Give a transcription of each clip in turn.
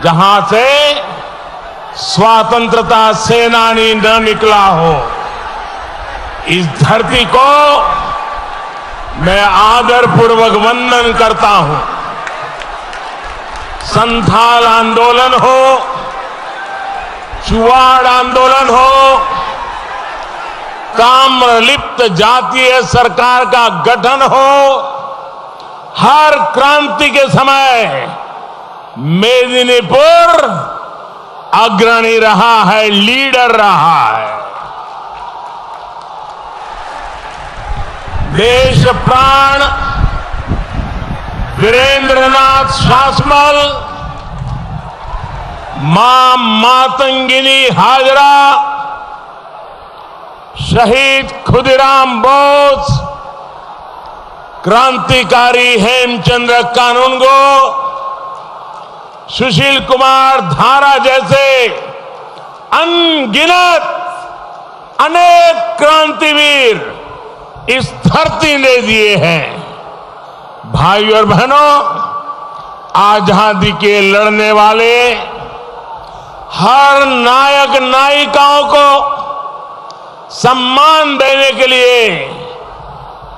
जहां से स्वतंत्रता सेनानी न निकला हो, इस धरती को मैं आदरपूर्वक वंदन करता हूं। संथाल आंदोलन हो, चुवाड़ आंदोलन हो, ताम्रलिप्त जातीय सरकार का गठन हो, हर क्रांति के समय मेदिनीपुर अग्रणी रहा है, लीडर रहा है। देश प्राण वीरेंद्रनाथ शासमल, मां मातंगिनी हाजरा, शहीद खुदीराम बोस, क्रांतिकारी हेमचंद्र कानूनगो, सुशील कुमार धारा जैसे अनगिनत अनेक क्रांतिवीर इस धरती ने दिए हैं। भाइयों और बहनों, आजादी के लड़ने वाले हर नायक नायिकाओं को सम्मान देने के लिए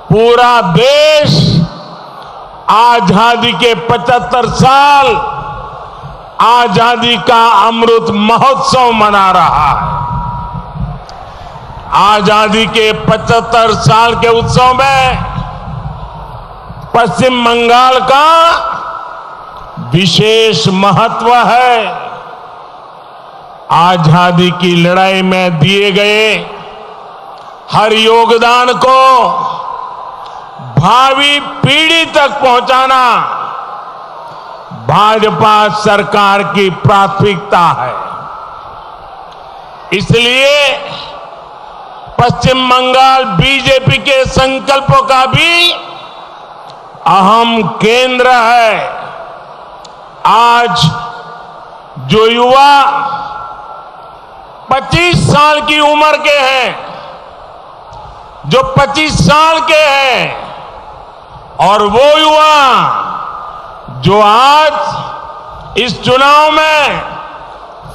पूरा देश आजादी के 75 साल आजादी का अमृत महोत्सव मना रहा है। आजादी के 75 साल के उत्सव में पश्चिम बंगाल का विशेष महत्व है। आजादी की लड़ाई में दिए गए हर योगदान को भावी पीढ़ी तक पहुंचाना भाजपा सरकार की प्राथमिकता है। इसलिए पश्चिम बंगाल बीजेपी के संकल्पों का भी अहम केंद्र है। आज जो युवा 25 साल की उम्र के हैं, जो 25 साल के हैं, और वो युवा जो आज इस चुनाव में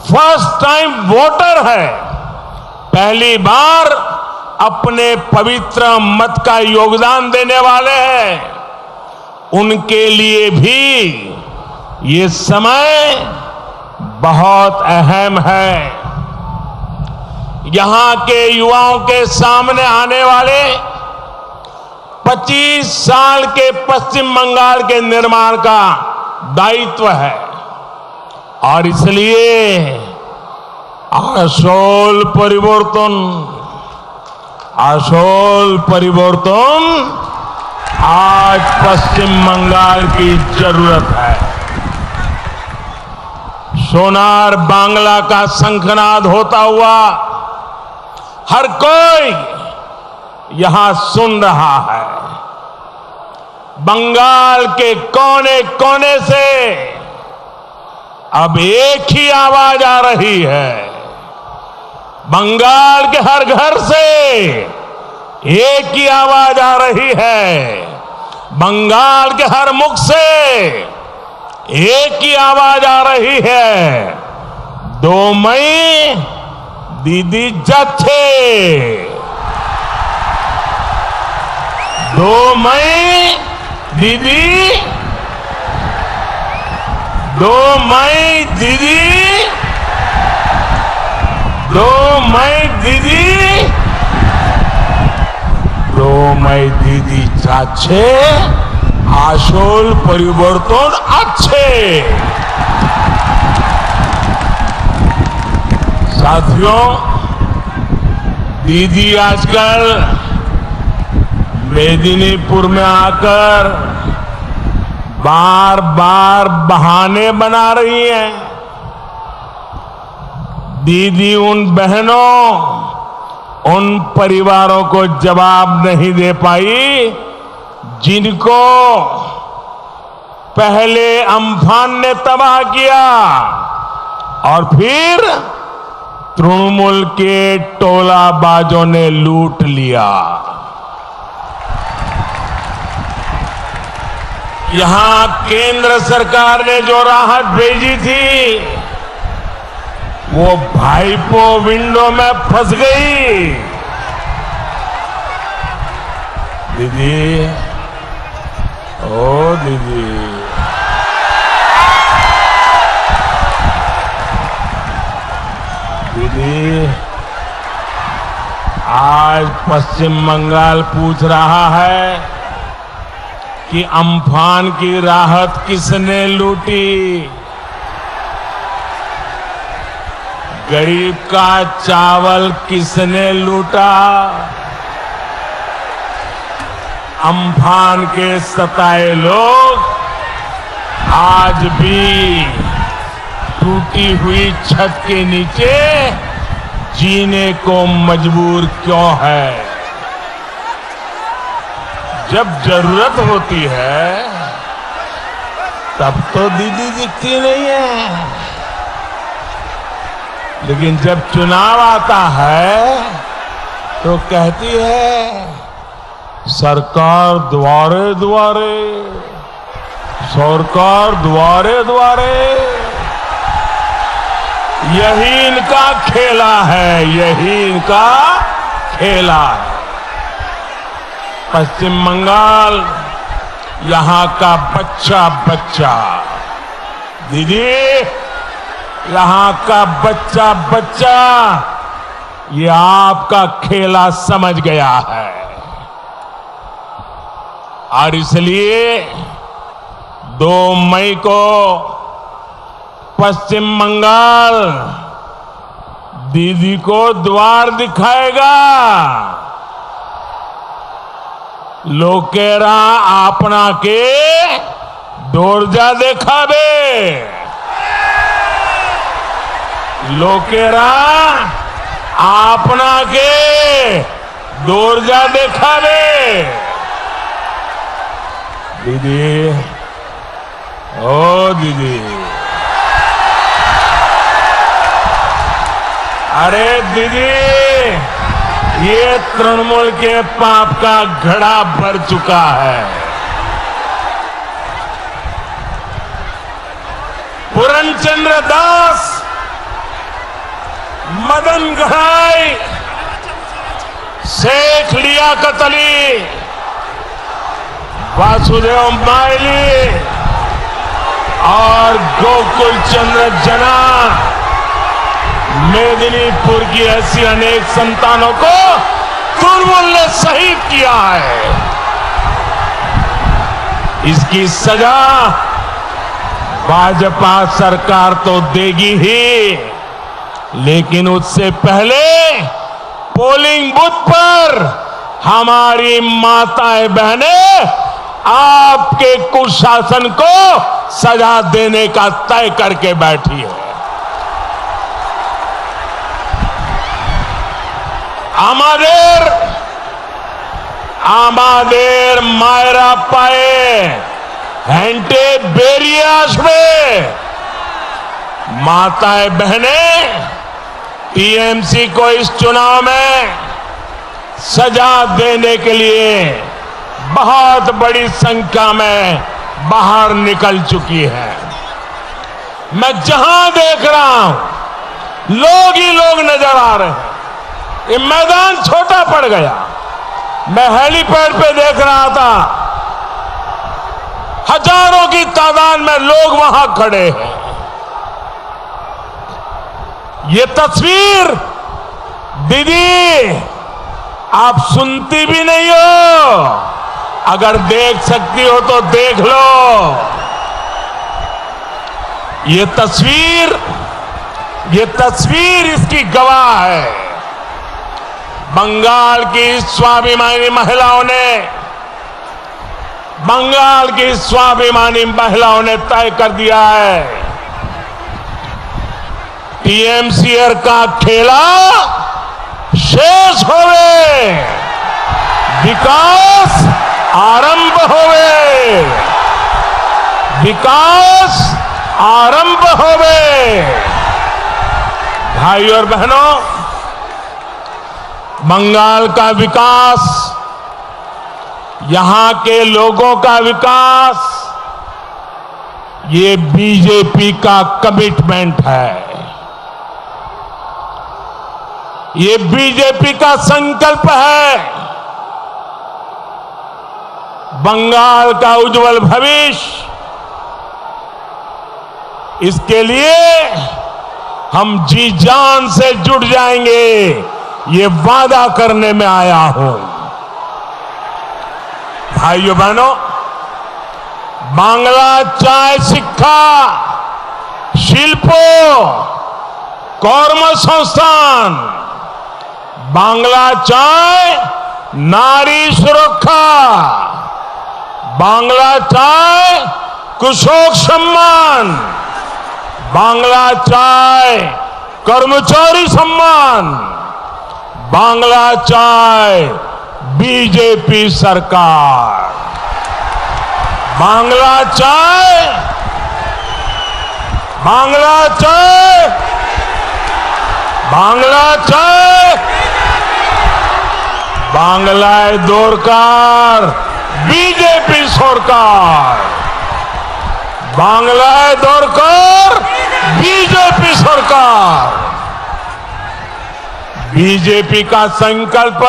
फर्स्ट टाइम वोटर है, पहली बार अपने पवित्र मत का योगदान देने वाले हैं, उनके लिए भी ये समय बहुत अहम है। यहां के युवाओं के सामने आने वाले 25 साल के पश्चिम बंगाल के निर्माण का दायित्व है, और इसलिए আসল परिवर्तन आज पश्चिम बंगाल की जरूरत है। सोनार बांग्ला का शंखनाद होता हुआ हर कोई यहां सुन रहा है। बंगाल के कोने कोने से अब एक ही आवाज आ रही है। बंगाल के हर घर से एक ही आवाज आ रही है। बंगाल के हर मुख से एक ही आवाज आ रही है। 2 मई दीदी जाच्छे, 2 मई दीदी, 2 मई दीदी, 2 मई दीदी, 2 मई दीदी যাচ্ছে আসল পরিবর্তন আছে। साथियों, दीदी आजकल मेदिनीपुर में आकर बार बार बहाने बना रही हैं। दीदी उन बहनों, उन परिवारों को जवाब नहीं दे पाई जिनको पहले अम्फान ने तबाह किया और फिर तृणमूल के टोलाबाजों ने लूट लिया। यहां केंद्र सरकार ने जो राहत भेजी थी वो भाइपो विंडो में फंस गई। दीदी, ओ दीदी, दीदी, आज पश्चिम बंगाल पूछ रहा है कि अम्फान की राहत किसने लूटी, गरीब का चावल किसने लूटा, अम्फान के सताए लोग आज भी टूटी हुई छत के नीचे जीने को मजबूर क्यों है। जब जरूरत होती है तब तो दीदी दिखती नहीं है, लेकिन जब चुनाव आता है तो कहती है सरकार द्वारे द्वारे, सरकार द्वारे द्वारे। यही इनका खेला है, यही इनका खेला है। पश्चिम बंगाल यहां का बच्चा बच्चा, दीदी, यहां का बच्चा बच्चा ये आपका खेला समझ गया है। और इसलिए 2 मई को पश्चिम बंगाल दीदी को द्वार दिखाएगा। लोकेरा आपना के दौरजा देखाबे, लोकेरा आपना के दौरजा देखाबे। दीदी, ओ दीदी, अरे दीदी, ये तृणमूल के पाप का घड़ा भर चुका है। पूरनचंद्र दास, मदन गढ़ाई, शेख लियाकत अली, वासुदेव माइली और गोकुल चंद्र जना, मेदिनीपुर की ऐसी अनेक संतानों को तृणमूल ने शहीद किया है। इसकी सजा भाजपा सरकार तो देगी ही, लेकिन उससे पहले पोलिंग बूथ पर हमारी माताएं बहनें आपके कुशासन को सजा देने का तय करके बैठी है। आमादेर मायरा पाए हेंटे बेरियास में माताएं बहनें टीएमसी को इस चुनाव में सजा देने के लिए बहुत बड़ी संख्या में बाहर निकल चुकी है। मैं जहां देख रहा हूं लोग ही लोग नजर आ रहे हैं। ये मैदान छोटा पड़ गया। मैं हेलीपैड पे देख रहा था, हजारों की तादाद में लोग वहां खड़े हैं। ये तस्वीर दीदी आप सुनती भी नहीं हो, अगर देख सकती हो तो देख लो। ये तस्वीर इसकी गवाह है। बंगाल की स्वाभिमानी महिलाओं ने तय कर दिया है, टीएमसीआर का खेला शेष होवे, विकास आरंभ होवे, विकास आरंभ होवे। भाइयों और बहनों, बंगाल का विकास, यहां के लोगों का विकास, ये बीजेपी का कमिटमेंट है, ये बीजेपी का संकल्प है। बंगाल का उज्जवल भविष्य, इसके लिए हम जी जान से जुट जाएंगे, ये वादा करने में आया हूं। भाइयों बहनों, बांग्ला चाय शिक्षा शिल्पो कर्म संस्थान, बांग्ला चाय नारी सुरक्षा, बांग्ला चाय कृषक सम्मान, बांग्ला चाय कर्मचारी सम्मान, बांग्ला चाय बीजेपी सरकार, बांग्ला चाय, बांग्ला चाय, बांग्ला चाय, बांग्लाय दरकार बीजेपी सरकार, बांग्लाय दरकार बीजेपी सरकार। बीजेपी का संकल्प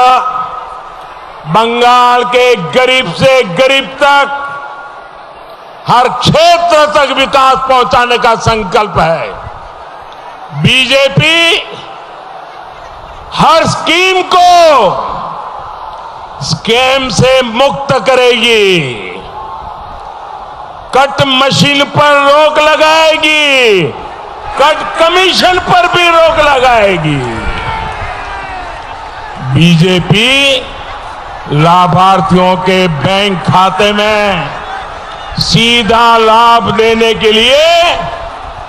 बंगाल के गरीब से गरीब तक, हर क्षेत्र तक विकास पहुंचाने का संकल्प है। बीजेपी हर स्कीम को स्कैम से मुक्त करेगी, कट मशीन पर रोक लगाएगी, कट कमीशन पर भी रोक लगाएगी। बीजेपी लाभार्थियों के बैंक खाते में सीधा लाभ देने के लिए,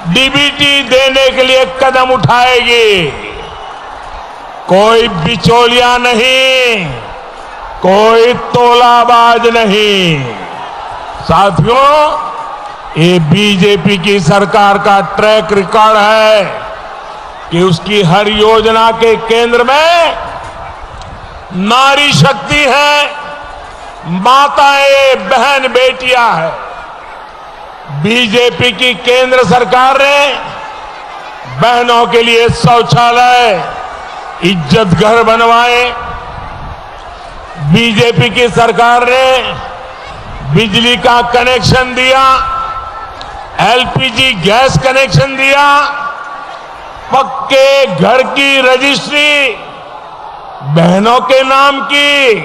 डीबीटी देने के लिए कदम उठाएगी। कोई बिचौलिया नहीं, कोई तोलाबाज नहीं। साथियों, ये बीजेपी की सरकार का ट्रैक रिकॉर्ड है कि उसकी हर योजना के केंद्र में नारी शक्ति है, माताएं बहन बेटियां हैं। बीजेपी की केंद्र सरकार ने बहनों के लिए शौचालय, इज्जत घर बनवाए। बीजेपी की सरकार ने बिजली का कनेक्शन दिया, एलपीजी गैस कनेक्शन दिया, पक्के घर की रजिस्ट्री बहनों के नाम की।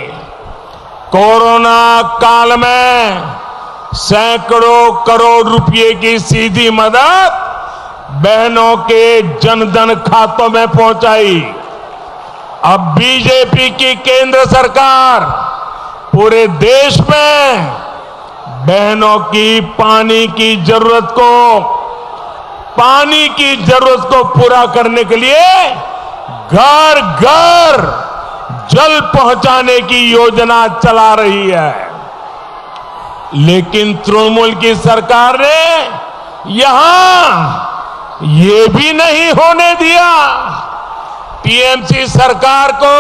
कोरोना काल में सैकड़ों करोड़ रुपए की सीधी मदद बहनों के जनधन खातों में पहुंचाई। अब बीजेपी की केंद्र सरकार पूरे देश में बहनों की पानी की जरूरत को पूरा करने के लिए घर घर जल पहुंचाने की योजना चला रही है। लेकिन तृणमूल की सरकार ने यहां ये भी नहीं होने दिया। टीएमसी सरकार को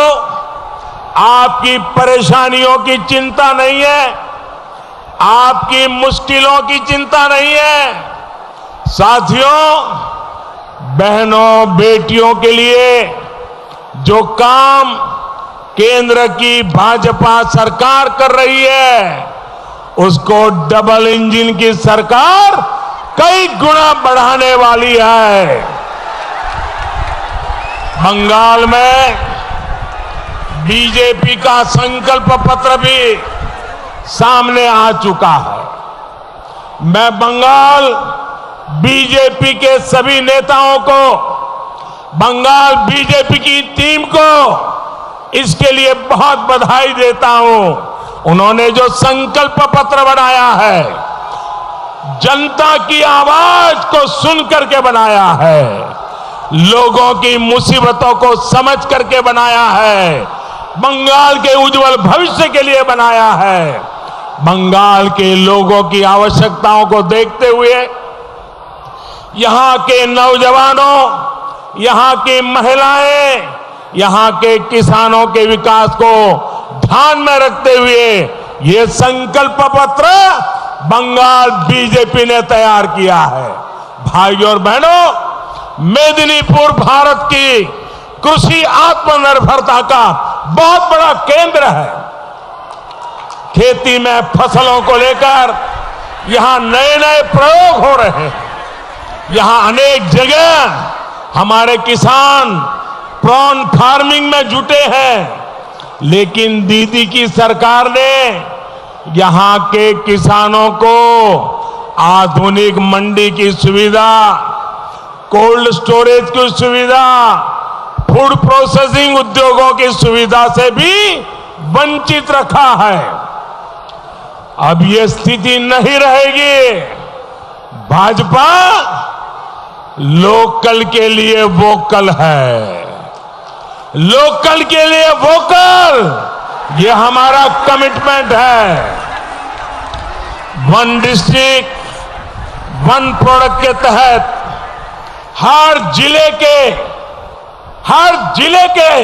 आपकी परेशानियों की चिंता नहीं है, आपकी मुश्किलों की चिंता नहीं है। साथियों, बहनों बेटियों के लिए जो काम केंद्र की भाजपा सरकार कर रही है, उसको डबल इंजन की सरकार कई गुना बढ़ाने वाली है। बंगाल में बीजेपी का संकल्प पत्र भी सामने आ चुका है। मैं बंगाल बीजेपी के सभी नेताओं को, बंगाल बीजेपी की टीम को इसके लिए बहुत बधाई देता हूं। उन्होंने जो संकल्प पत्र बनाया है, जनता की आवाज को सुन करके बनाया है, लोगों की मुसीबतों को समझ करके बनाया है, बंगाल के उज्जवल भविष्य के लिए बनाया है। बंगाल के लोगों की आवश्यकताओं को देखते हुए यहां के नौजवानों, यहां की महिलाएं, यहां के किसानों के विकास को ध्यान में रखते हुए ये संकल्प पत्र बंगाल बीजेपी ने तैयार किया है। भाइयों और बहनों, मेदिनीपुर भारत की कृषि आत्मनिर्भरता का बहुत बड़ा केंद्र है। खेती में फसलों को लेकर यहां नए नए प्रयोग हो रहे हैं। यहां अनेक जगह हमारे किसान प्रॉन फार्मिंग में जुटे हैं, लेकिन दीदी की सरकार ने यहां के किसानों को आधुनिक मंडी की सुविधा, कोल्ड स्टोरेज की सुविधा, फूड प्रोसेसिंग उद्योगों की सुविधा से भी वंचित रखा है। अब ये स्थिति नहीं रहेगी। भाजपा लोकल के लिए वोकल है। लोकल के लिए वोकल, ये हमारा कमिटमेंट है। वन डिस्ट्रिक्ट वन प्रोडक्ट के तहत हर जिले के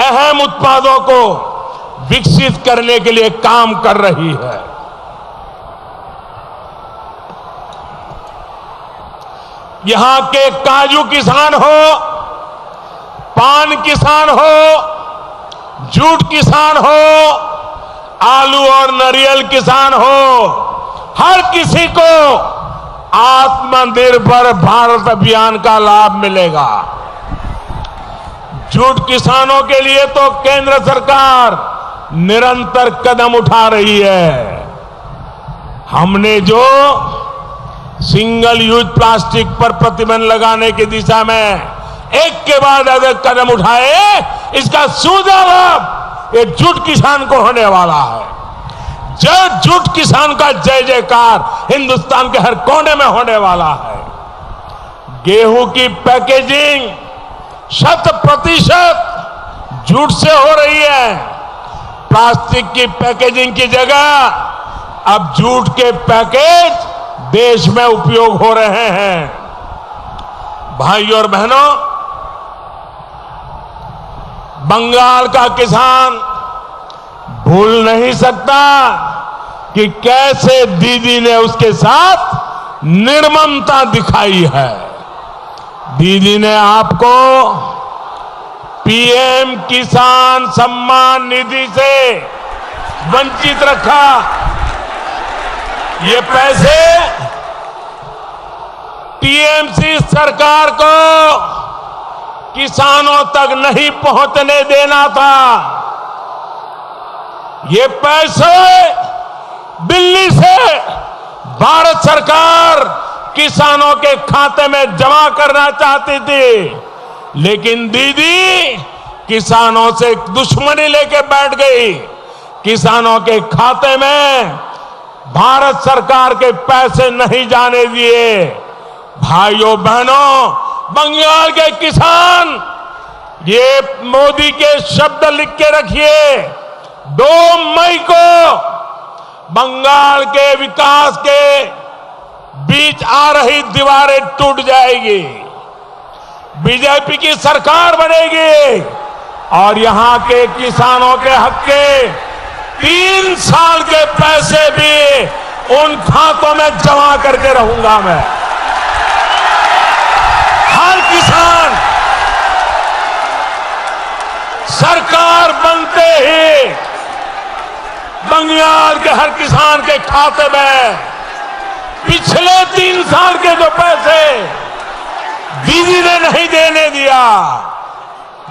अहम उत्पादों को विकसित करने के लिए काम कर रही है। यहां के काजू किसान हो, पान किसान हो, जूट किसान हो, आलू और नारियल किसान हो, हर किसी को आत्मनिर्भर भारत अभियान का लाभ मिलेगा। जूट किसानों के लिए तो केंद्र सरकार निरंतर कदम उठा रही है। हमने जो सिंगल यूज प्लास्टिक पर प्रतिबंध लगाने की दिशा में एक के बाद एक कदम उठाए, इसका सीधा लाभ ये जूट किसान को होने वाला है। जूट किसान का जय जयकार हिंदुस्तान के हर कोने में होने वाला है। गेहूं की पैकेजिंग 100% जूट से हो रही है। प्लास्टिक की पैकेजिंग की जगह अब जूट के पैकेज देश में उपयोग हो रहे हैं। भाइयों और बहनों, बंगाल का किसान भूल नहीं सकता कि कैसे दीदी ने उसके साथ निर्ममता दिखाई है। दीदी ने आपको पीएम किसान सम्मान निधि से वंचित रखा। ये पैसे टीएमसी सरकार को किसानों तक नहीं पहुंचने देना था। ये पैसे दिल्ली से भारत सरकार किसानों के खाते में जमा करना चाहती थी, लेकिन दीदी किसानों से दुश्मनी लेके बैठ गई। किसानों के खाते में भारत सरकार के पैसे नहीं जाने दिए। भाइयों बहनों, बंगाल के किसान ये मोदी के शब्द लिख के रखिए, 2 मई को बंगाल के विकास के बीच आ रही दीवारें टूट जाएगी। बीजेपी की सरकार बनेगी और यहां के किसानों के हक के 3 साल के पैसे भी उन खातों में जमा करके रहूंगा मैं। हर किसान सरकार बनते ही बंगाल के हर किसान के खाते में पिछले 3 साल के जो पैसे दीदी ने नहीं देने दिया,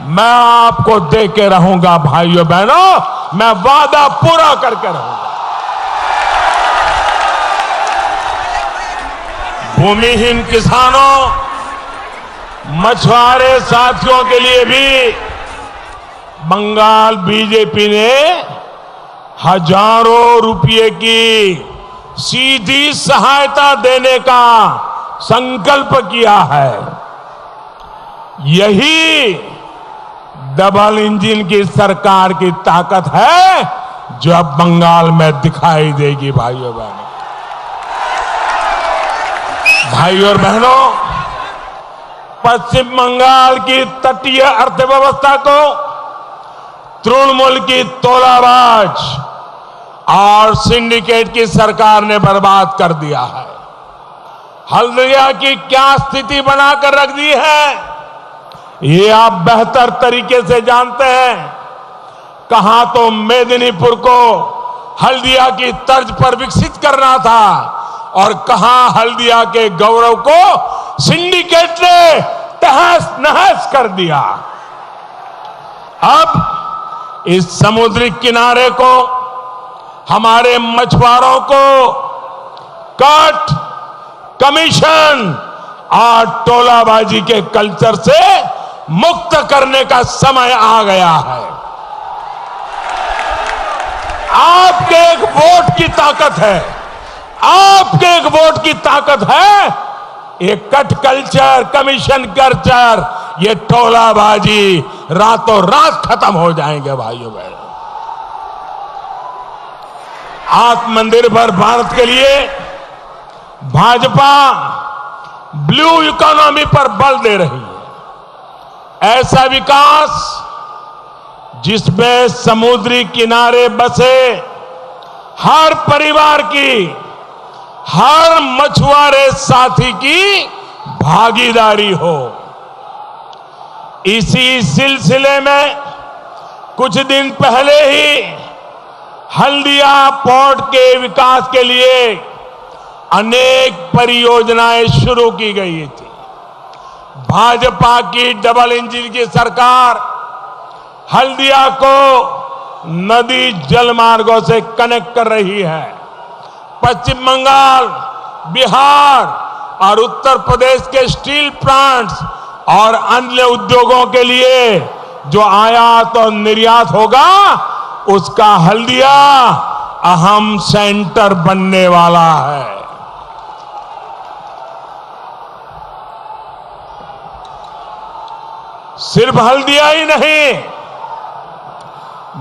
मैं आपको दे के रहूंगा। भाइयों बहनों, मैं वादा पूरा करके रहूंगा। भूमिहीन किसानों, मछुआरे साथियों के लिए भी बंगाल बीजेपी ने हजारों रुपए की सीधी सहायता देने का संकल्प किया है। यही डबल इंजन की सरकार की ताकत है जो अब बंगाल में दिखाई देगी। भाइयों बहनों, भाइयों और बहनों, पश्चिम बंगाल की तटीय अर्थव्यवस्था को तृणमूल की तोलाबाज और सिंडिकेट की सरकार ने बर्बाद कर दिया है। हल्दिया की क्या स्थिति बनाकर रख दी है, ये आप बेहतर तरीके से जानते हैं। कहां तो मेदिनीपुर को हल्दिया की तर्ज पर विकसित करना था और कहां हल्दिया के गौरव को सिंडिकेट ने तहस नहस कर दिया। अब इस समुद्री किनारे को, हमारे मछुआरों को कट, कमीशन और टोलाबाजी के कल्चर से मुक्त करने का समय आ गया है। आपके एक वोट की ताकत है, आपके एक वोट की ताकत है। ये कट कल्चर, कमीशन कल्चर, ये टोलाबाजी रातों रात खत्म हो जाएंगे भाइयों बहनों। आत्मनिर्भर भारत के लिए भाजपा ब्लू इकोनॉमी पर बल दे रही है। ऐसा विकास जिसमें समुद्री किनारे बसे हर परिवार की, हर मछुआरे साथी की भागीदारी हो। इसी सिलसिले में कुछ दिन पहले ही हल्दिया पोर्ट के विकास के लिए अनेक परियोजनाएं शुरू की गई थी। भाजपा की डबल इंजन की सरकार हल्दिया को नदी जल मार्गों से कनेक्ट कर रही है। पश्चिम बंगाल, बिहार और उत्तर प्रदेश के स्टील प्लांट्स और अन्य उद्योगों के लिए जो आयात और निर्यात होगा, उसका हल्दिया अहम सेंटर बनने वाला है। सिर्फ हल्दिया ही नहीं,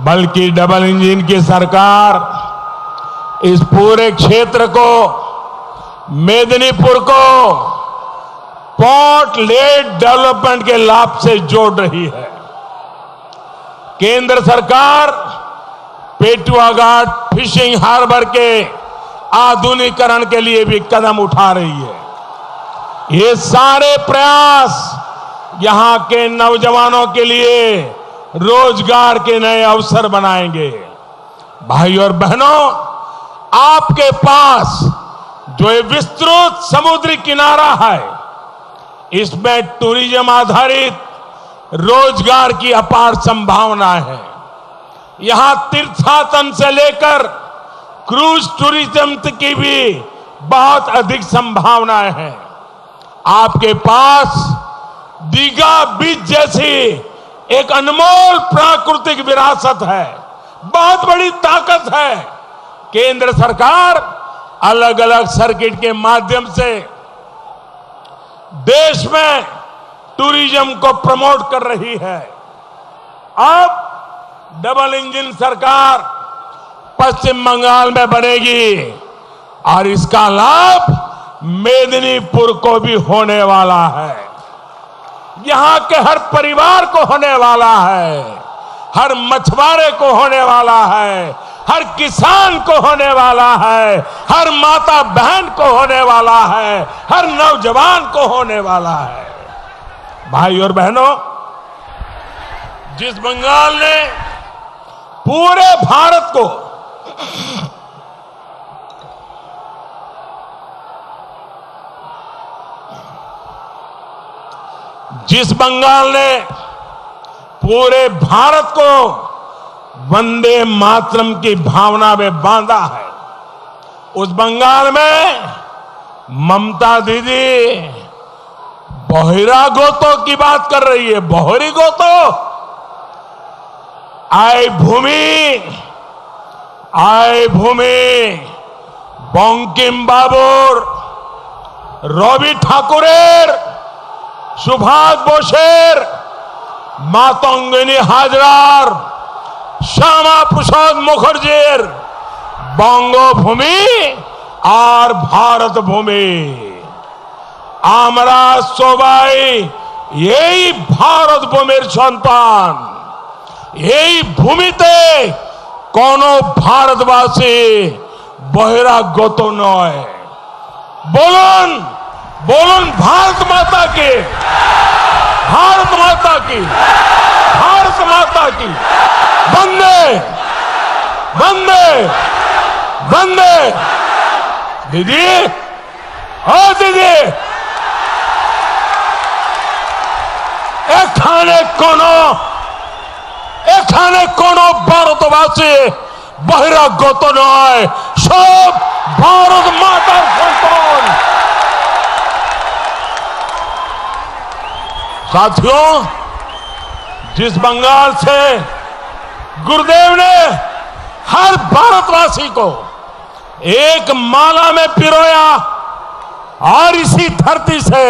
बल्कि डबल इंजन की सरकार इस पूरे क्षेत्र को, मेदिनीपुर को पोर्ट लेड डेवलपमेंट के लाभ से जोड़ रही है। केंद्र सरकार पेटुआ घाट फिशिंग हार्बर के आधुनिकीकरण के लिए भी कदम उठा रही है। ये सारे प्रयास यहां के नौजवानों के लिए रोजगार के नए अवसर बनाएंगे। भाइयों और बहनों, आपके पास जो ये विस्तृत समुद्री किनारा है, इसमें टूरिज्म आधारित रोजगार की अपार संभावना है। यहां तीर्थाटन से लेकर क्रूज टूरिज्म की भी बहुत अधिक संभावनाएं हैं। आपके पास दीघा बीच जैसी एक अनमोल प्राकृतिक विरासत है, बहुत बड़ी ताकत है। केंद्र सरकार अलग अलग सर्किट के माध्यम से देश में टूरिज्म को प्रमोट कर रही है। अब डबल इंजन सरकार पश्चिम बंगाल में बनेगी और इसका लाभ मेदिनीपुर को भी होने वाला है। यहां के हर परिवार को होने वाला है, हर मछुआरे को होने वाला है, हर किसान को होने वाला है, हर माता बहन को होने वाला है, हर नौजवान को होने वाला है। भाई और बहनों, जिस बंगाल ने पूरे भारत को पूरे भारत को वंदे मातरम की भावना में बांधा है, उस बंगाल में ममता दीदी बोहरा गोतो की बात कर रही है। बोहरी गोतो, आय भूमि बंकिम बाबुर, रवि ठाकुरेर, सुभाष बोसेर, मातंगिनी हाजरार, श्यामा प्रसाद मुखर्जीर बंगभूमि और भारत भूमि, आमरा सबाई এই भारत भूमिर सन्तान, এই ভূমিতে कोनो भारतवासी बहिरा गोतो नय। बोलुन बोलुन भारत माता की, भारत माता की, भारत माता की। वंदे वंदे वंदे। दीदी, ओ दीदी, এখানে কোনো ভারতবাসী বহিরাগত নয়, সব भारत माता संतान। साथियों, जिस बंगाल से गुरुदेव ने हर भारतवासी को एक माला में पिरोया और इसी धरती से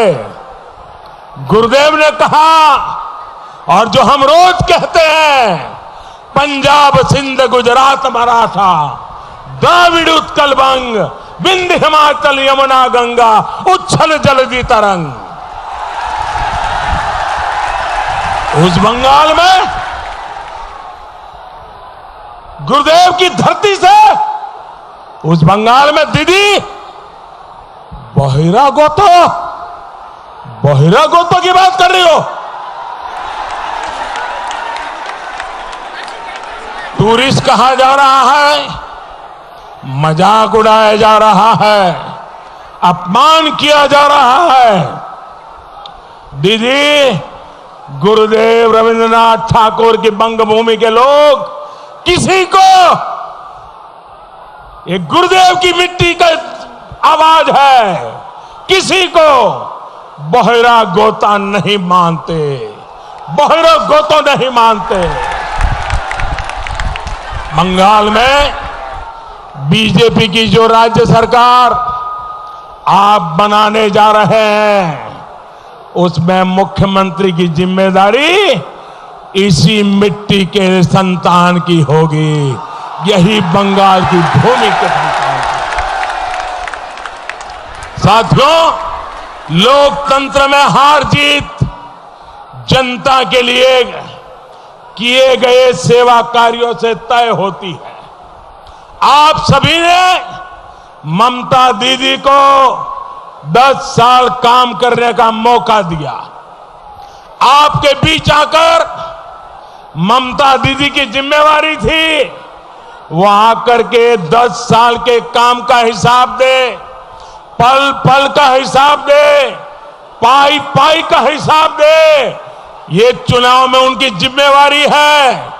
गुरुदेव ने कहा, और जो हम रोज कहते हैं, पंजाब सिंध गुजरात मराठा द्राविड़ उत्कल बंग विंध्य हिमाचल यमुना गंगा उच्छल जलधि तरंग। उस बंगाल में गुरुदेव की धरती से, उस बंगाल में दीदी बहिरागोतो की बात कर रही हो। टूरिस्ट कहा जा रहा है, मजाक उड़ाया जा रहा है, अपमान किया जा रहा है। दीदी, गुरुदेव रविंद्रनाथ ठाकुर की बंगभूमि के लोग किसी को, ये गुरुदेव की मिट्टी का आवाज है, किसी को बहिरा गोता नहीं मानते, बहिरा गोतो नहीं मानते। बंगाल में बीजेपी की जो राज्य सरकार आप बनाने जा रहे हैं, उसमें मुख्यमंत्री की जिम्मेदारी इसी मिट्टी के संतान की होगी, यही बंगाल की भूमि के संतान की। साथियों, लोकतंत्र में हार जीत जनता के लिए किए गए सेवा कार्यों से तय होती है। आप सभी ने ममता दीदी को 10 साल काम करने का मौका दिया। आपके बीच आकर ममता दीदी की जिम्मेवारी थी वो आकर के 10 साल के काम का हिसाब दे, पल पल का हिसाब दे, पाई पाई का हिसाब दे। ये चुनाव में उनकी जिम्मेवारी है,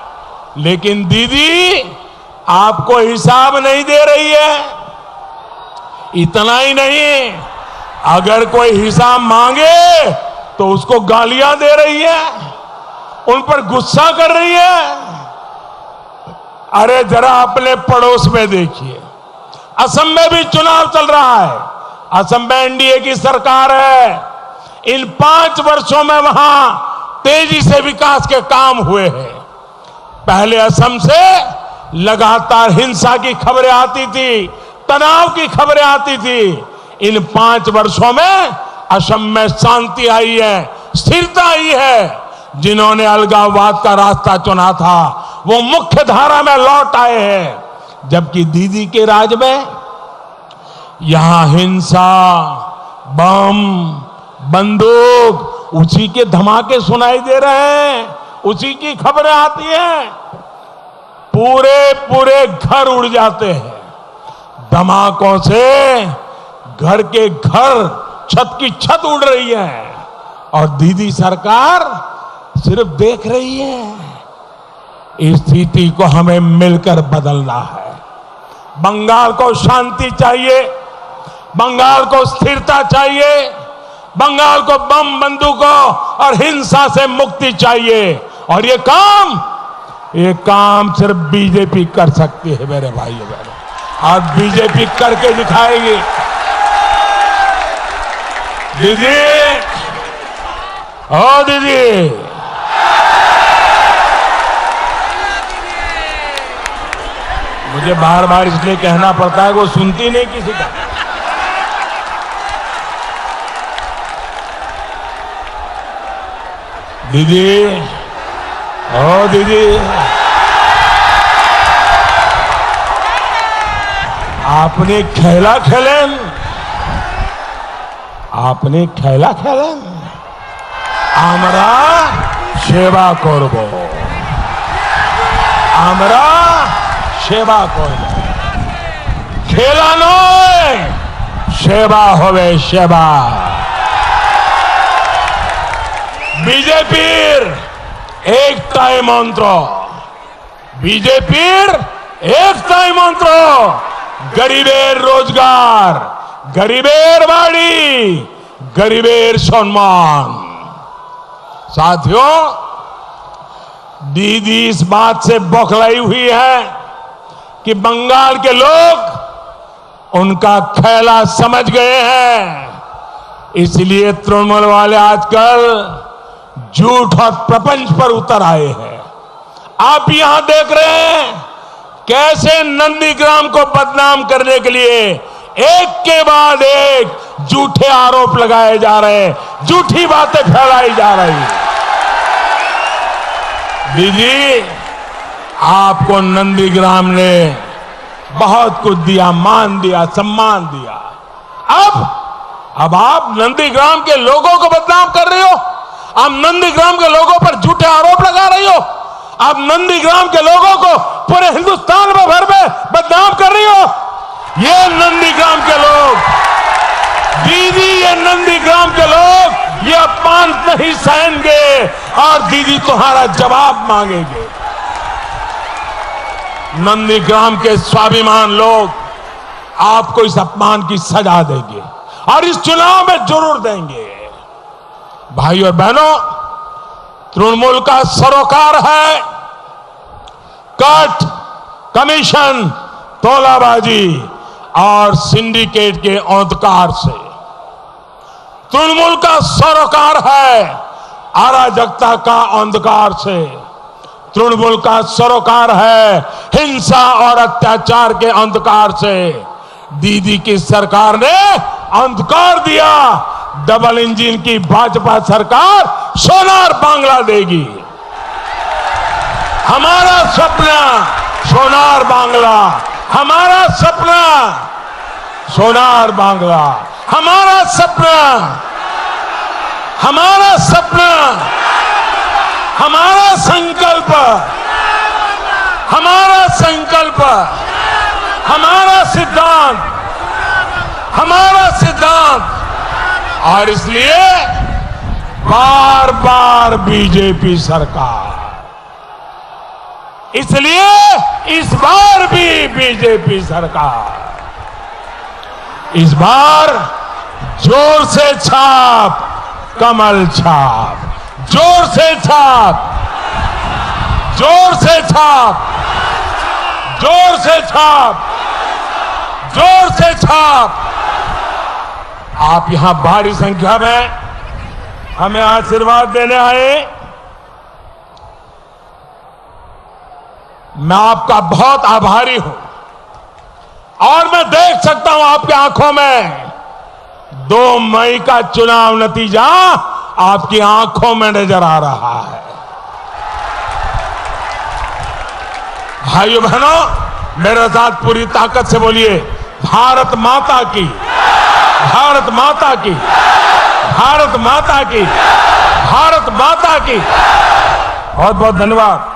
लेकिन दीदी आपको हिसाब नहीं दे रही है। इतना ही नहीं, अगर कोई हिसाब मांगे तो उसको गालियां दे रही है, उन पर गुस्सा कर रही है। अरे जरा अपने पड़ोस में देखिए, असम में भी चुनाव चल रहा है। असम में एनडीए की सरकार है। इन 5 वर्षों में वहां तेजी से विकास के काम हुए हैं। पहले असम से लगातार हिंसा की खबरें आती थी, तनाव की खबरें आती थी। इन 5 वर्षों में असम में शांति आई है, स्थिरता आई है। जिन्होंने अलगाववाद का रास्ता चुना था वो मुख्य धारा में लौट आए हैं, जबकि दीदी के राज में यहां हिंसा, बम, बंदूक, उसी के धमाके सुनाई दे रहे हैं, उसी की खबरें आती हैं। पूरे पूरे घर उड़ जाते हैं धमाकों से। घर के घर, छत की छत उड़ रही है और दीदी सरकार सिर्फ देख रही है। इस स्थिति को हमें मिलकर बदलना है। बंगाल को शांति चाहिए, बंगाल को स्थिरता चाहिए, बंगाल को बम, बंदूकों और हिंसा से मुक्ति चाहिए। और ये काम सिर्फ बीजेपी कर सकती है मेरे भाइयों बहनों, और बीजेपी करके दिखाएगी। दीदी, ओ दीदी, मुझे बार बार इसलिए कहना पड़ता है, वो सुनती नहीं किसी का। दीदी, ओ दीदी, आपने खेला खेलें, आपने खेला खेलें, আমরা সেবা করব, আমরা সেবা করব, খেলা নয় সেবা হবে সেবা। বিজেপির একটাই মন্ত্র, বিজেপির একটাই মন্ত্র, গরিবের রোজগার, गरीबेर बाड़ी, गरीबेर सम्मान। साथियों, दीदी इस बात से बौखलाई हुई है कि बंगाल के लोग उनका खेला समझ गए हैं, इसलिए तृणमूल वाले आजकल झूठ और प्रपंच पर उतर आए हैं। आप यहां देख रहे हैं कैसे नंदीग्राम को बदनाम करने के लिए एक के बाद एक झूठे आरोप लगाए जा रहे हैं, झूठी बातें फैलाई जा रही है। दीदी, आपको नंदीग्राम ने बहुत कुछ दिया, मान दिया, सम्मान दिया। अब आप नंदीग्राम के लोगों को बदनाम कर रही हो, आप नंदीग्राम के लोगों पर झूठे आरोप लगा रही हो, आप नंदीग्राम के लोगों को पूरे हिंदुस्तान में भर में बदनाम कर रही हो। ये नंदीग्राम के लोग, दीदी, ये नंदीग्राम के लोग ये अपमान नहीं सहेंगे और दीदी तुम्हारा जवाब मांगेंगे। नंदीग्राम के स्वाभिमान लोग आपको इस अपमान की सजा देंगे और इस चुनाव में जरूर देंगे। भाइयों और बहनों, तृणमूल का सरोकार है कट, कमीशन, तोलाबाजी और सिंडिकेट के अंधकार से। तृणमूल का सरोकार है अराजकता का अंधकार से। तृणमूल का सरोकार है हिंसा और अत्याचार के अंधकार से। दीदी की सरकार ने अंधकार दिया, डबल इंजन की भाजपा सरकार सोनार बांग्ला देगी। हमारा सपना सोनार बांग्ला, हमारा सपना सोनार बांग्ला, हमारा सपना, हमारा सपना, हमारा संकल्प, हमारा संकल्प, हमारा सिद्धांत, हमारा सिद्धांत। और इसलिए बार बार बीजेपी सरकार, इसलिए इस बार भी बीजेपी सरकार, इस बार जोर से छाप, कमल छाप, जोर से छाप, जोर से छाप, जोर से छाप, जोर से छाप। आप यहां भारी संख्या में हमें आशीर्वाद देने आए, मैं आपका बहुत आभारी हूं और मैं देख सकता हूं आपकी आंखों में 2 मई का चुनाव नतीजा आपकी आंखों में नजर आ रहा है। भाइयों बहनों, मेरे साथ पूरी ताकत से बोलिए, भारत माता की, भारत माता की, भारत माता की, भारत माता की। बहुत बहुत धन्यवाद।